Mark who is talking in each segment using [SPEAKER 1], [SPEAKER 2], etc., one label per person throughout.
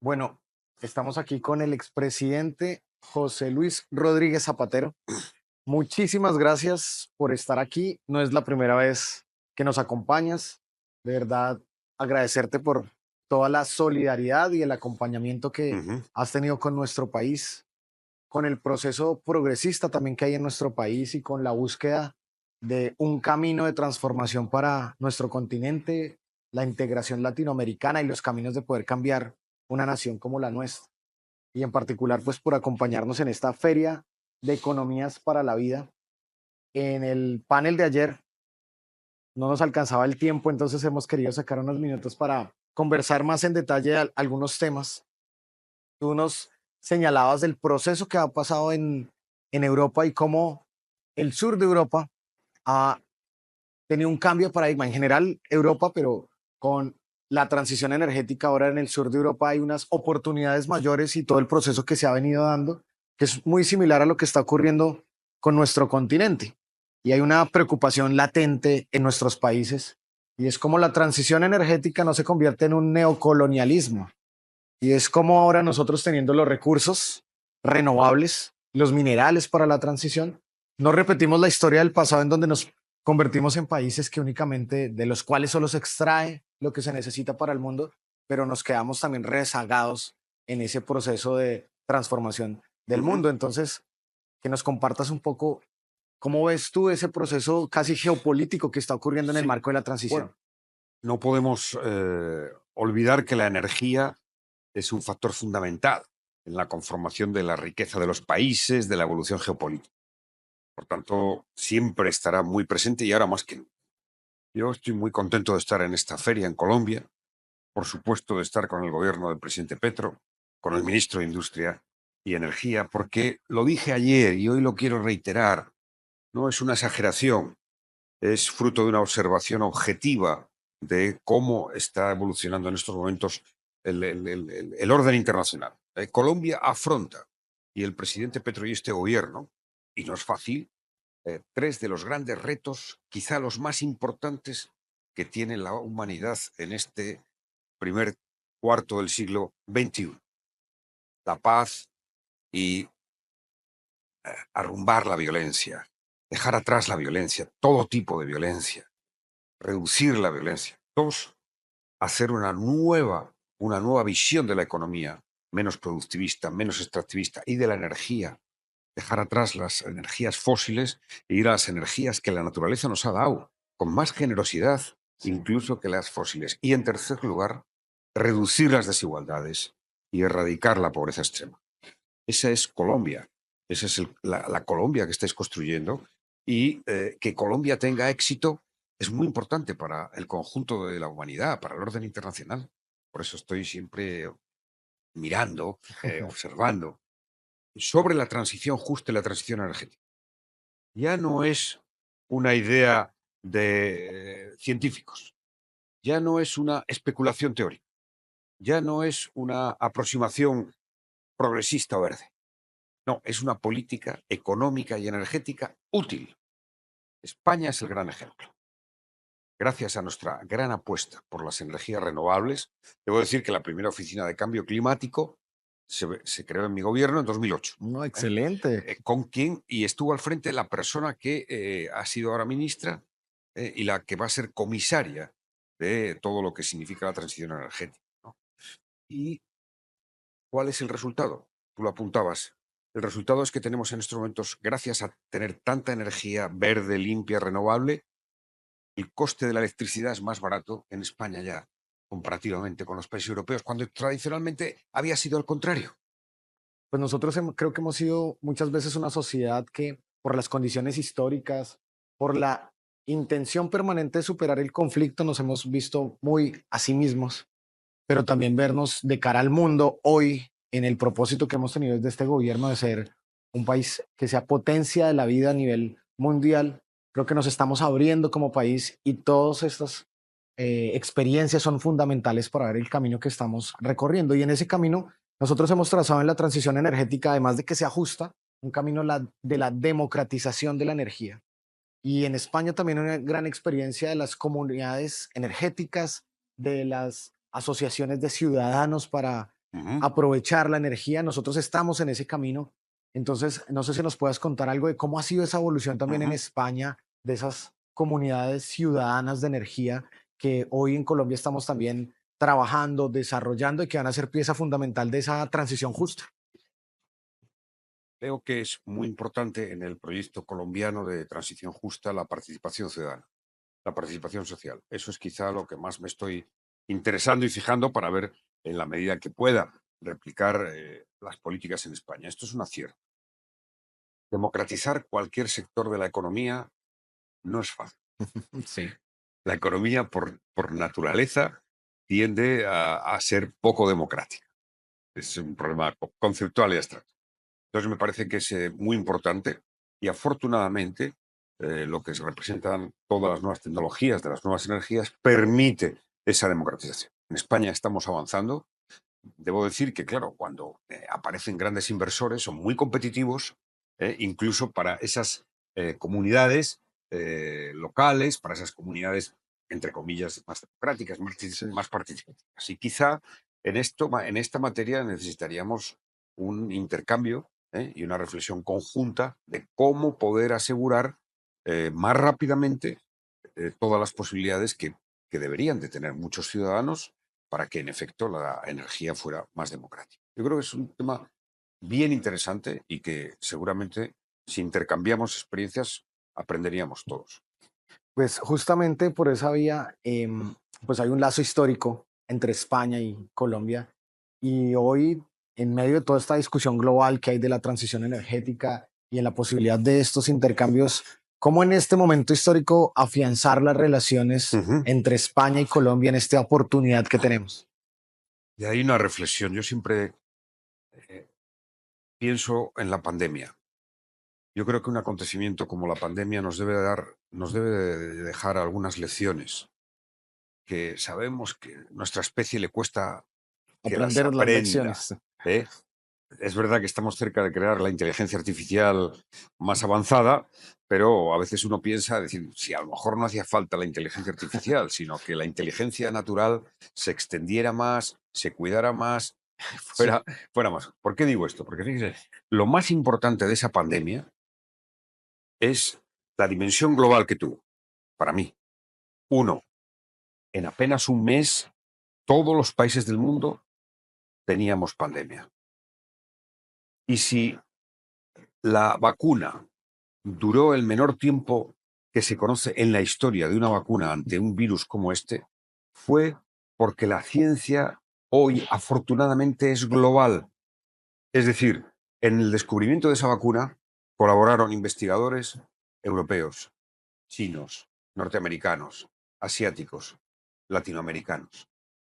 [SPEAKER 1] Bueno, estamos aquí con el expresidente José Luis Rodríguez Zapatero. Muchísimas gracias por estar aquí. No es la primera vez que nos acompañas. De verdad, agradecerte por toda la solidaridad y el acompañamiento que
[SPEAKER 2] Ujú.
[SPEAKER 1] has tenido con nuestro país, con el proceso progresista también que hay en nuestro país y con la búsqueda de un camino de transformación para nuestro continente, la integración latinoamericana y los caminos de poder cambiar una nación como la nuestra. Y en particular, pues por acompañarnos en esta feria de economías para la vida. En el panel de ayer no nos alcanzaba el tiempo, entonces hemos querido sacar unos minutos para conversar más en detalle algunos temas. Tú nos señalabas del proceso que ha pasado en Europa y cómo el sur de Europa ha tenido un cambio de paradigma. En general, Europa, pero con la transición energética ahora en el sur de Europa hay unas oportunidades mayores y todo el proceso que se ha venido dando, que es muy similar a lo que está ocurriendo con nuestro continente. Y hay una preocupación latente en nuestros países y es como la transición energética no se convierte en un neocolonialismo, y es como ahora nosotros teniendo los recursos renovables, los minerales para la transición, no repetimos la historia del pasado en donde nos convertimos en países que únicamente, de los cuales solo se extrae lo que se necesita para el mundo, pero nos quedamos también rezagados en ese proceso de transformación del
[SPEAKER 2] Ujú.
[SPEAKER 1] mundo. Entonces, que nos compartas un poco cómo ves tú ese proceso casi geopolítico que está ocurriendo en el
[SPEAKER 2] Sí,
[SPEAKER 1] marco de la transición.
[SPEAKER 2] bueno, no podemos olvidar que la energía es un factor fundamental en la conformación de la riqueza de los países, de la evolución geopolítica. Por tanto, siempre estará muy presente y ahora más que nunca. Yo estoy muy contento de estar en esta feria en Colombia, por supuesto de estar con el gobierno del presidente Petro, con el ministro de Industria y Energía, porque lo dije ayer y hoy lo quiero reiterar, no es una exageración. Es fruto de una observación objetiva de cómo está evolucionando en estos momentos el orden internacional. Colombia afronta, y el presidente Petro y este gobierno, y no es fácil, tres de los grandes retos, quizá los más importantes que tiene la humanidad en este primer cuarto del siglo XXI. La paz y arrumbar la violencia, dejar atrás la violencia, todo tipo de violencia, reducir la violencia. Dos, hacer una nueva visión de la economía, menos productivista, menos extractivista y de la energía. Dejar atrás las energías fósiles e ir a las energías que la naturaleza nos ha dado, con más generosidad
[SPEAKER 1] Sí.
[SPEAKER 2] incluso que las fósiles. Y en tercer lugar, reducir las desigualdades y erradicar la pobreza extrema. Esa es Colombia. Esa es la Colombia que estáis construyendo. Y que Colombia tenga éxito es muy importante para el conjunto de la humanidad, para el orden internacional. Por eso estoy siempre mirando, observando sobre la transición justa y la transición energética. Ya no es una idea de científicos, ya no es una especulación teórica, ya no es una aproximación progresista o verde. No, es una política económica y energética útil. España es el gran ejemplo. Gracias a nuestra gran apuesta por las energías renovables, debo decir que la primera oficina de cambio climático se creó en mi gobierno en 2008.
[SPEAKER 1] No,
[SPEAKER 2] ¿Eh?
[SPEAKER 1] excelente.
[SPEAKER 2] Con quien y estuvo al frente la persona que ha sido ahora ministra y la que va a ser comisaria de todo lo que significa la transición energética. ¿No? ¿Y cuál es el resultado? Tú lo apuntabas. El resultado es que tenemos en estos momentos, gracias a tener tanta energía verde, limpia, renovable, el coste de la electricidad es más barato en España ya, comparativamente con los países europeos, cuando tradicionalmente había sido al contrario.
[SPEAKER 1] Pues nosotros creo que hemos sido muchas veces una sociedad que por las condiciones históricas, por la intención permanente de superar el conflicto, nos hemos visto muy a sí mismos, pero también vernos de cara al mundo hoy en el propósito que hemos tenido desde este gobierno de ser un país que sea potencia de la vida a nivel mundial. Creo que nos estamos abriendo como país y todas estas experiencias son fundamentales para ver el camino que estamos recorriendo. Y en ese camino nosotros hemos trazado en la transición energética, además de que sea justa, un camino de la democratización de la energía. Y en España también una gran experiencia de las comunidades energéticas, de las asociaciones de ciudadanos para
[SPEAKER 2] Ujú.
[SPEAKER 1] aprovechar la energía. Nosotros estamos en ese camino. Entonces, no sé si nos puedas contar algo de cómo ha sido esa evolución también en
[SPEAKER 2] Ujú.
[SPEAKER 1] España, de esas comunidades ciudadanas de energía que hoy en Colombia estamos también trabajando, desarrollando y que van a ser pieza fundamental de esa transición justa.
[SPEAKER 2] Creo que es muy importante en el proyecto colombiano de transición justa la participación ciudadana, la participación social. Eso es quizá lo que más me estoy interesando y fijando para ver, en la medida que pueda, replicar las políticas en España. Esto es un acierto. Democratizar cualquier sector de la economía no es fácil.
[SPEAKER 1] Sí.
[SPEAKER 2] La economía, por naturaleza, tiende a ser poco democrática. Es un problema conceptual y abstracto. Entonces me parece que es muy importante y afortunadamente lo que se representan todas las nuevas tecnologías de las nuevas energías permite esa democratización. En España estamos avanzando. Debo decir que, claro, cuando aparecen grandes inversores son muy competitivos, incluso para esas comunidades locales, para esas comunidades, entre comillas, más democráticas,
[SPEAKER 1] Sí.
[SPEAKER 2] más participativas. Y quizá en esta materia necesitaríamos un intercambio y una reflexión conjunta de cómo poder asegurar más rápidamente todas las posibilidades que deberían de tener muchos ciudadanos para que en efecto la energía fuera más democrática. Yo creo que es un tema bien interesante y que seguramente si intercambiamos experiencias aprenderíamos todos.
[SPEAKER 1] Pues justamente por esa vía, pues hay un lazo histórico entre España y Colombia. Y hoy, en medio de toda esta discusión global que hay de la transición energética y en la posibilidad de estos intercambios, ¿cómo en este momento histórico afianzar las relaciones
[SPEAKER 2] Ujú.
[SPEAKER 1] entre España y Colombia en esta oportunidad que tenemos?
[SPEAKER 2] Y hay una reflexión. Yo siempre eh, pienso en la pandemia. Yo creo que un acontecimiento como la pandemia nos debe de dejar algunas lecciones que sabemos que a nuestra especie le cuesta que las
[SPEAKER 1] Aprender las
[SPEAKER 2] aprenda.
[SPEAKER 1] lecciones.
[SPEAKER 2] ¿Eh? Es verdad que estamos cerca de crear la inteligencia artificial más avanzada, pero a veces uno piensa, decir, si a lo mejor no hacía falta la inteligencia artificial, sino que la inteligencia natural se extendiera más, se cuidara más,
[SPEAKER 1] Sí,
[SPEAKER 2] fuera, fuera más. ¿Por qué digo esto? Porque fíjese, lo más importante de esa pandemia es la dimensión global que tuvo, para mí. Uno, en apenas un mes, todos los países del mundo teníamos pandemia. Y si la vacuna duró el menor tiempo que se conoce en la historia de una vacuna ante un virus como este, fue porque la ciencia hoy afortunadamente es global. Es decir, en el descubrimiento de esa vacuna colaboraron investigadores europeos, chinos, norteamericanos, asiáticos, latinoamericanos.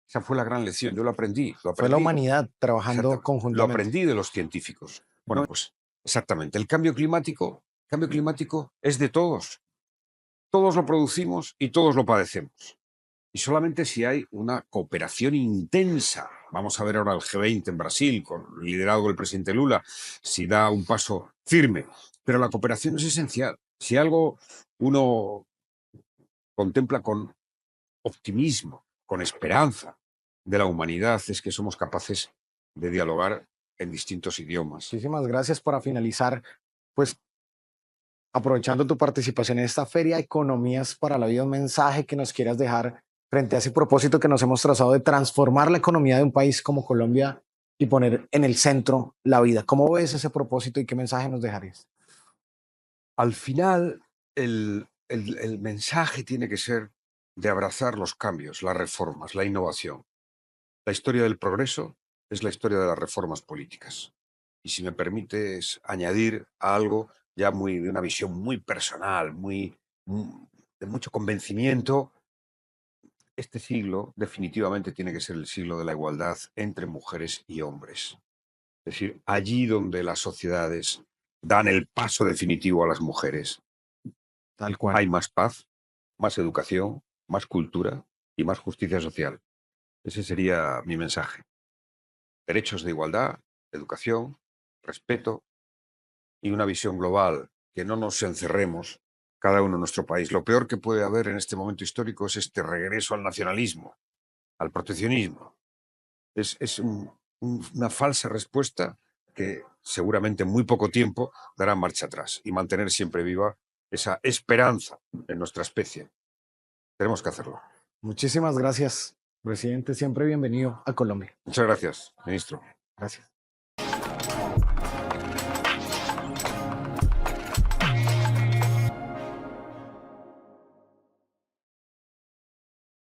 [SPEAKER 2] Esa fue la gran lección. Yo lo aprendí, lo
[SPEAKER 1] fue la
[SPEAKER 2] aprendí.
[SPEAKER 1] humanidad trabajando
[SPEAKER 2] Exactamente. Lo
[SPEAKER 1] conjuntamente.
[SPEAKER 2] aprendí de los científicos. Bueno,
[SPEAKER 1] ¿No?
[SPEAKER 2] pues exactamente. Cambio climático es de todos. Todos lo producimos y todos lo padecemos. Y solamente si hay una cooperación intensa, vamos a ver ahora el G20 en Brasil, con el liderazgo del presidente Lula, si da un paso firme. Pero la cooperación es esencial. Si algo uno contempla con optimismo, con esperanza de la humanidad, es que somos capaces de dialogar en distintos idiomas.
[SPEAKER 1] Muchísimas gracias para finalizar, pues aprovechando tu participación en esta feria Economías para la Vida, un mensaje que nos quieras dejar frente a ese propósito que nos hemos trazado de transformar la economía de un país como Colombia y poner en el centro la vida. ¿Cómo ves ese propósito y qué mensaje nos dejarías?
[SPEAKER 2] Al final, el mensaje tiene que ser de abrazar los cambios, las reformas, la innovación. La historia del progreso es la historia de las reformas políticas. Y si me permites añadir algo ya muy de una visión muy personal, de mucho convencimiento, este siglo definitivamente tiene que ser el siglo de la igualdad entre mujeres y hombres. Es decir, allí donde las sociedades dan el paso definitivo a las mujeres,
[SPEAKER 1] Tal cual.
[SPEAKER 2] hay más paz, más educación, más cultura y más justicia social. Ese sería mi mensaje. Derechos de igualdad, educación, respeto y una visión global, que no nos encerremos cada uno en nuestro país. Lo peor que puede haber en este momento histórico es este regreso al nacionalismo, al proteccionismo. Es una falsa respuesta que seguramente en muy poco tiempo dará marcha atrás, y mantener siempre viva esa esperanza en nuestra especie. Tenemos que hacerlo.
[SPEAKER 1] Muchísimas gracias, presidente. Siempre bienvenido a Colombia.
[SPEAKER 2] Muchas gracias, ministro.
[SPEAKER 1] Gracias.